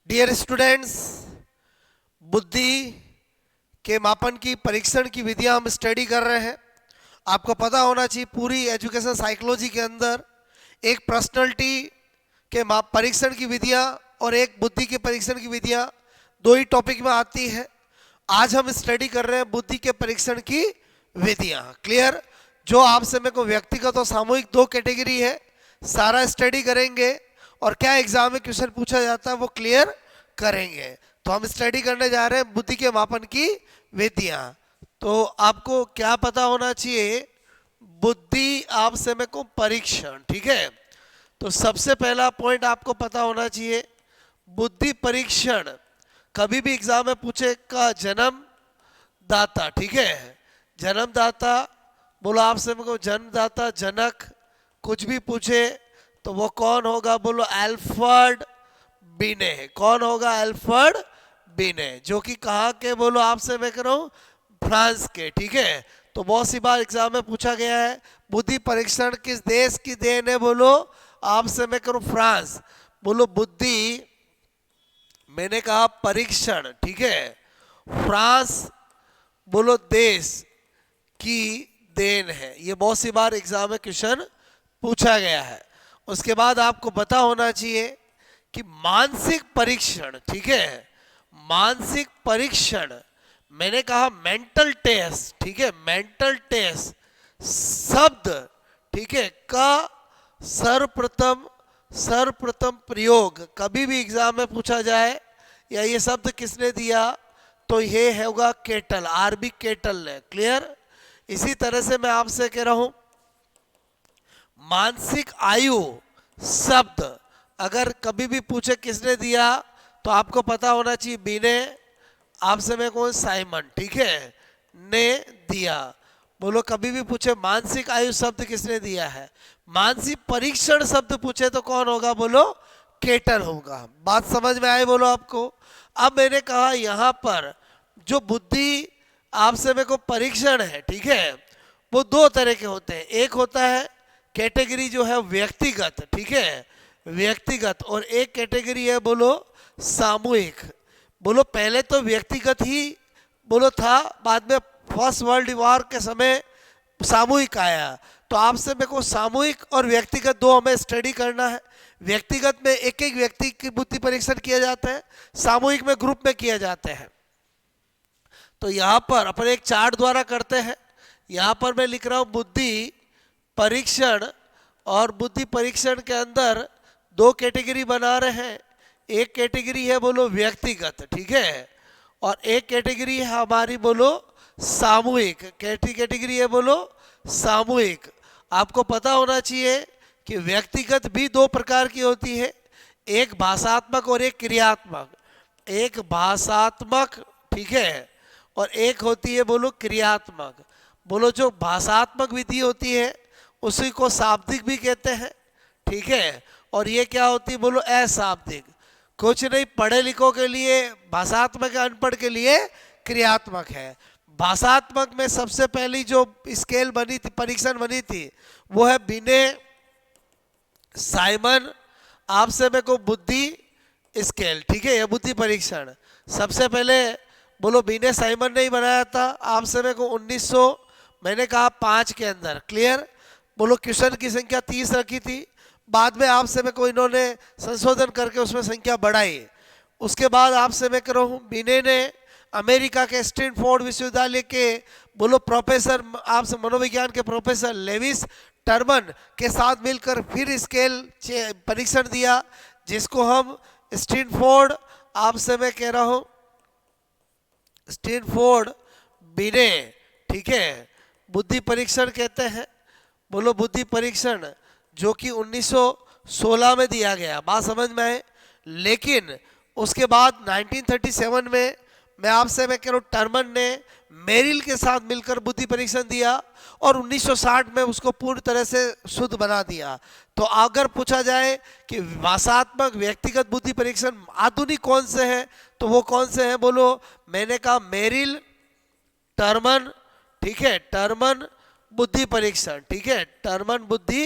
Dear students, बुद्धि के मापन की परीक्षण की विधियां हम स्टडी कर रहे हैं। आपको पता होना चाहिए पूरी एजुकेशन साइकोलॉजी के अंदर एक पर्सनालिटी के परीक्षण की विधियां और एक बुद्धि के परीक्षण की विधियां दो ही टॉपिक में आती है। आज हम स्टडी कर रहे हैं बुद्धि के परीक्षण की विधियां। क्लियर? जो आपसे मेरे को व्यक्तिगत और सामूहिक दो कैटेगरी है, सारा स्टडी करेंगे और क्या एग्जाम में क्वेश्चन पूछा जाता है वो क्लियर करेंगे। तो हम स्टडी करने जा रहे हैं बुद्धि के मापन की विधियां। तो आपको क्या पता होना चाहिए? बुद्धि आपसे मेरे को परीक्षण, ठीक है। तो सबसे पहला पॉइंट आपको पता होना चाहिए, बुद्धि परीक्षण कभी भी एग्जाम में पूछे का जन्मदाता, ठीक है। जन्मदाता बोलो, आपसे मेरे को जन्मदाता जनक कुछ भी पूछे तो वो कौन होगा? बोलो अल्फ्रेड बिने। कौन होगा? अल्फ्रेड बिने, जो कि कहाँ के? बोलो आपसे मैं कह रहा हूँ फ्रांस के, ठीक है। तो बहुत सी बार एग्जाम में पूछा गया है बुद्धि परीक्षण किस देश की देन है? बोलो आपसे मैं करूँ फ्रांस। बोलो बुद्धि, मैंने कहा परीक्षण, ठीक है, फ्रांस बोलो देश की देन है। ये बहुत सी बार एग्जाम में क्वेश्चन पूछा गया है। उसके बाद आपको पता होना चाहिए कि मानसिक परीक्षण, ठीक है, मानसिक परीक्षण, मैंने कहा मेंटल टेस्ट, ठीक है, मेंटल टेस्ट शब्द, ठीक है, का सर्वप्रथम प्रयोग कभी भी एग्जाम में पूछा जाए या ये शब्द किसने दिया तो ये होगा केटल, आरबी केटल ने। क्लियर? इसी तरह से मैं आपसे कह रहा हूं मानसिक आयु शब्द अगर कभी भी पूछे किसने दिया तो आपको पता होना चाहिए बीने, आपसे मैं कौन साइमन, ठीक है, ने दिया। बोलो कभी भी पूछे मानसिक आयु शब्द किसने दिया है? मानसिक परीक्षण शब्द पूछे तो कौन होगा? बोलो केटल होगा। बात समझ में आई? बोलो आपको। अब मैंने कहा यहां पर जो बुद्धि आपसे मेरे को परीक्षण है, ठीक है, वो दो तरह के होते हैं। एक होता है कैटेगरी जो है व्यक्तिगत, ठीक है, व्यक्तिगत, और एक कैटेगरी है बोलो सामूहिक। बोलो पहले तो व्यक्तिगत ही बोलो था, बाद में फर्स्ट वर्ल्ड वॉर के समय सामूहिक आया। तो आपसे मेरे को सामूहिक और व्यक्तिगत दो हमें स्टडी करना है। व्यक्तिगत में एक एक व्यक्ति की बुद्धि परीक्षण किया जाता है, सामूहिक में ग्रुप में किया जाता है। तो यहाँ पर अपन एक चार्ट द्वारा करते हैं। यहाँ पर मैं लिख रहा हूँ बुद्धि परीक्षण, और बुद्धि परीक्षण के अंदर दो कैटेगरी बना रहे हैं। एक कैटेगरी है बोलो व्यक्तिगत, ठीक है, और एक कैटेगरी है हमारी बोलो सामूहिक। कैटेगरी है बोलो सामूहिक। आपको पता होना चाहिए कि व्यक्तिगत भी दो प्रकार की होती है, एक भाषात्मक और एक क्रियात्मक। एक भाषात्मक, ठीक है, और एक होती है बोलो क्रियात्मक। बोलो जो भाषात्मक विधि होती है उसी को शाब्दिक भी कहते हैं, ठीक है, और ये क्या होती है? बोलो अशाब्दिक। कुछ नहीं, पढ़े लिखों के लिए भाषात्मक, अनपढ़ के लिए क्रियात्मक है। भाषात्मक में सबसे पहली जो स्केल बनी थी, परीक्षण बनी थी, वो है बिने साइमन आपसे मेरे को बुद्धि स्केल, ठीक है, यह बुद्धि परीक्षण सबसे पहले बोलो बिने साइमन ने ही बनाया था। आपसे मेरे को 1900 मैंने कहा 5 के अंदर। क्लियर? बोलो क्वेश्चन की संख्या 30 रखी थी, बाद में आपसे मेरे को इन्होंने संशोधन करके उसमें संख्या बढ़ाई। उसके बाद आपसे मैं कह रहा हूँ बिने ने अमेरिका के स्टैनफोर्ड विश्वविद्यालय के बोलो प्रोफेसर, आपसे मनोविज्ञान के प्रोफेसर लेविस टर्मन के साथ मिलकर फिर स्केल परीक्षण दिया, जिसको हम स्टैनफोर्ड, आपसे मैं कह रहा हूँ स्टैनफोर्ड बिने, ठीक है, बुद्धि परीक्षण कहते हैं। बोलो बुद्धि परीक्षण जो कि 1916 में दिया गया। बात समझ में आए? लेकिन उसके बाद 1937 में मैं आपसे मैं कह रहा हूँ टर्मन ने मेरिल के साथ मिलकर बुद्धि परीक्षण दिया और 1960 में उसको पूरी तरह से शुद्ध बना दिया। तो अगर पूछा जाए कि भाषात्मक व्यक्तिगत बुद्धि परीक्षण आधुनिक कौन से हैं तो वो कौन से हैं? बोलो मैंने कहा मेरिल, टर्मन, ठीक है, टर्मन बुद्धि परीक्षण, ठीक है, टर्मन बुद्धि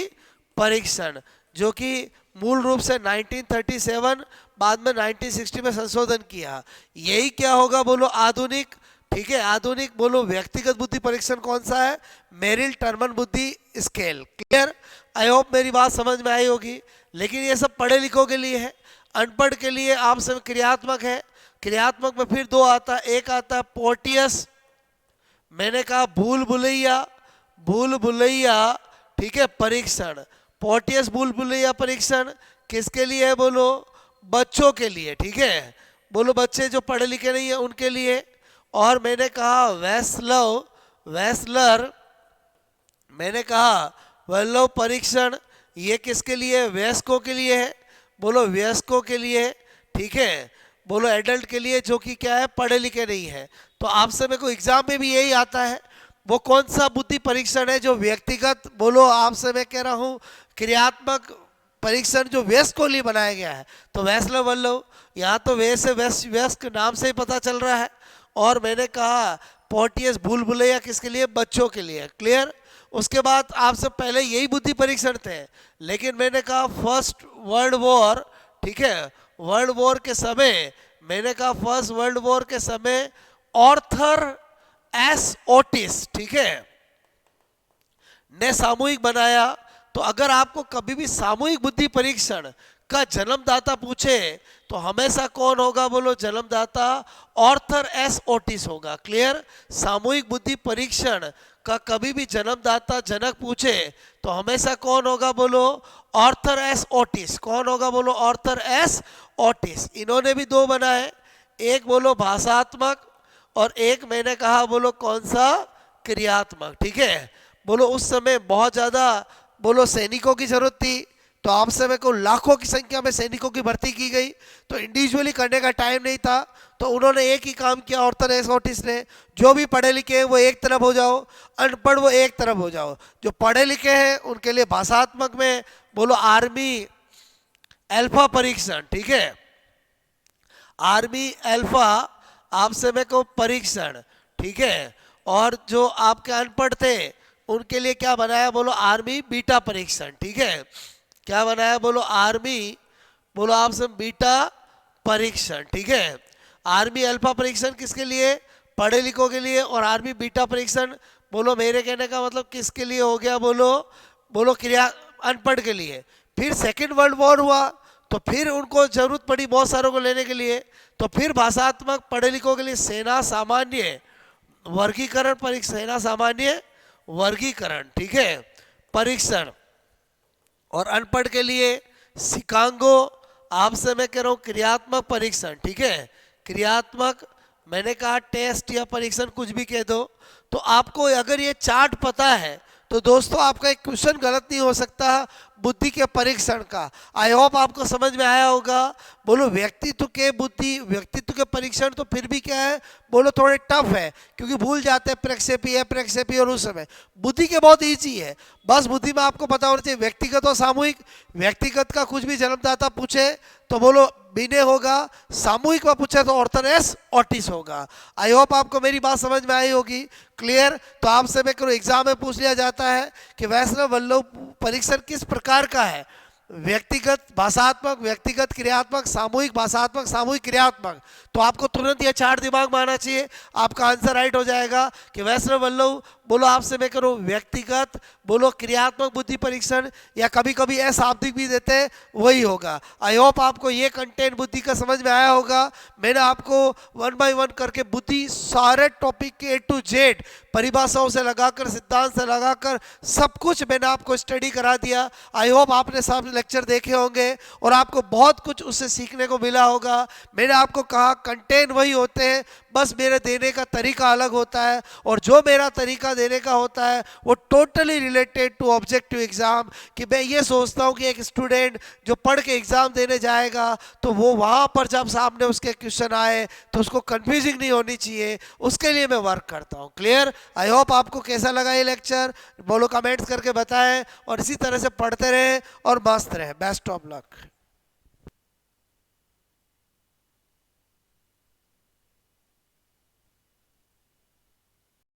परीक्षण, जो कि मूल रूप से 1937 बाद में 1960 में संशोधन किया। यही क्या होगा बोलो आधुनिक, ठीक है। आधुनिक बोलो व्यक्तिगत बुद्धि परीक्षण कौन सा है, मेरिल टर्मन बुद्धि स्केल। क्लियर, आई होप मेरी बात समझ में आई होगी। लेकिन ये सब पढ़े लिखों के लिए है, अनपढ़ के लिए आप सब क्रियात्मक है। क्रियात्मक में फिर दो आता है, एक आता है पोर्टियस, मैंने कहा भूल भुलैया, भूल भुलैया, ठीक है, परीक्षण। पोर्टियस भूल भुलैया परीक्षण किसके लिए है बोलो, बच्चों के लिए, ठीक है, बोलो बच्चे जो पढ़े लिखे नहीं है उनके लिए। और मैंने कहा वेस्लर, मैंने कहा वेल्लोव परीक्षण, ये किसके लिए, वयस्कों के लिए है, बोलो वयस्कों के लिए, ठीक है, बोलो एडल्ट के लिए जो कि क्या है, पढ़े लिखे नहीं है। तो आपसे मेरे को एग्जाम में भी यही आता है, वो कौन सा बुद्धि परीक्षण है जो व्यक्तिगत, बोलो आपसे मैं कह रहा हूँ क्रियात्मक परीक्षण जो वयस्क को लिए बनाया गया है। तो वेस्लर वल्लव, यहाँ तो वयस्क नाम से ही पता चल रहा है। और मैंने कहा पोर्टियस भूल भुलैया किसके लिए, बच्चों के लिए। क्लियर, उसके बाद आपसे पहले यही बुद्धि परीक्षण थे, लेकिन मैंने कहा फर्स्ट वर्ल्ड वॉर, ठीक है, वर्ल्ड वॉर के समय, मैंने कहा फर्स्ट वर्ल्ड वॉर के समय ऑर्थर एस ओटिस, ठीक है, ने सामूहिक बनाया। तो अगर आपको कभी भी सामूहिक बुद्धि परीक्षण का जन्मदाता पूछे तो हमेशा कौन होगा बोलो, जन्मदाता ऑर्थर एस ओटिस होगा। क्लियर, सामूहिक बुद्धि परीक्षण का कभी भी जन्मदाता जनक पूछे तो हमेशा कौन होगा बोलो, ऑर्थर एस ओटिस। कौन होगा बोलो, ऑर्थर एस ओटिस। इन्होंने भी दो बनाए, एक बोलो भाषात्मक और एक मैंने कहा बोलो कौन सा, क्रियात्मक, ठीक है। बोलो उस समय बहुत ज़्यादा बोलो सैनिकों की जरूरत थी, तो आप समय को लाखों की संख्या में सैनिकों की भर्ती की गई, तो इंडिविजुअली करने का टाइम नहीं था, तो उन्होंने एक ही काम किया ऑर्थर एस ओटिस ने, जो भी पढ़े लिखे हैं वो एक तरफ हो जाओ, अनपढ़ वो एक तरफ हो जाओ। जो पढ़े लिखे हैं उनके लिए भाषात्मक में बोलो आर्मी अल्फा परीक्षण, ठीक है, आर्मी अल्फा आपसे में को परीक्षण, ठीक है। और जो आपके अनपढ़ थे उनके लिए क्या बनाया बोलो, आर्मी बीटा परीक्षण, ठीक है। क्या बनाया बोलो, आर्मी, बोलो आपसे बीटा परीक्षण, ठीक है। आर्मी अल्फा परीक्षण किसके लिए, पढ़े लिखों के लिए, और आर्मी बीटा परीक्षण बोलो मेरे कहने का मतलब किसके लिए हो गया बोलो, बोलो क्रिया अनपढ़ के लिए। फिर सेकेंड वर्ल्ड वॉर हुआ तो फिर उनको जरूरत पड़ी बहुत सारों को लेने के लिए, तो फिर भाषात्मक पढ़े लिखों के लिए सेना सामान्य वर्गीकरण परीक्षण, सेना सामान्य वर्गीकरण, ठीक है, परीक्षण। और अनपढ़ के लिए सिकांगो, आपसे मैं कह रहा हूँ क्रियात्मक परीक्षण, ठीक है, क्रियात्मक, मैंने कहा टेस्ट या परीक्षण कुछ भी कह दो। तो आपको अगर ये चार्ट पता है तो दोस्तों आपका एक क्वेश्चन गलत नहीं हो सकता बुद्धि के परीक्षण का। आई होप आपको समझ में आया होगा। बोलो व्यक्तित्व के बुद्धि, व्यक्तित्व के परीक्षण तो फिर भी क्या है बोलो थोड़े टफ है, क्योंकि भूल जाते हैं प्रक्षेपी है, प्रक्षेपी, और उस समय बुद्धि के बहुत ईजी है। बस बुद्धि में आपको पता होना चाहिए व्यक्तिगत और सामूहिक। व्यक्तिगत का कुछ भी जन्मदाता पूछे तो बोलो बिने होगा, सामूहिक में पूछे तो ऑर्थर एस ओटिस होगा। आई होप आपको मेरी बात समझ में आई होगी। क्लियर, तो आपसे मैं करूँ एग्जाम में पूछ लिया जाता है कि वैष्णव वल्लभ परीक्षण किस प्रकार का है, व्यक्तिगत भाषात्मक, व्यक्तिगत क्रियात्मक, सामूहिक भाषात्मक, सामूहिक क्रियात्मक। तो आपको तुरंत ये चार्ट दिमाग में आना चाहिए, आपका आंसर राइट हो जाएगा कि वैष्णव वल्लभ बोलो आपसे मैं करूँ व्यक्तिगत, बोलो क्रियात्मक बुद्धि परीक्षण, या कभी कभी अशाब्दिक भी देते हैं, वही होगा। आई होप आपको ये कंटेंट बुद्धि का समझ में आया होगा। मैंने आपको 1 बाय 1 करके बुद्धि सारे टॉपिक के A to Z परिभाषाओं से लगाकर, सिद्धांत से लगाकर सब कुछ मैंने आपको स्टडी करा दिया। आई होप आपने सब लेक्चर देखे होंगे और आपको बहुत कुछ उससे सीखने को मिला होगा। मैंने आपको कहा कंटेंट वही होते हैं, बस मेरे देने का तरीका अलग होता है, और जो मेरा तरीका देने का होता है वो totally related to objective exam. कि मैं ये सोचता हूँ कि एक स्टूडेंट जो पढ़ के एग्जाम देने जाएगा तो वो वहाँ पर जब सामने उसके क्वेश्चन आए तो उसको कंफ्यूजिंग नहीं होनी चाहिए, उसके लिए मैं वर्क करता हूँ। क्लियर, आई होप आपको कैसा लगा ये लेक्चर, बोलो कमेंट्स करके बताएं, और इसी तरह से पढ़ते रहें और मस्त रहें। Best of luck.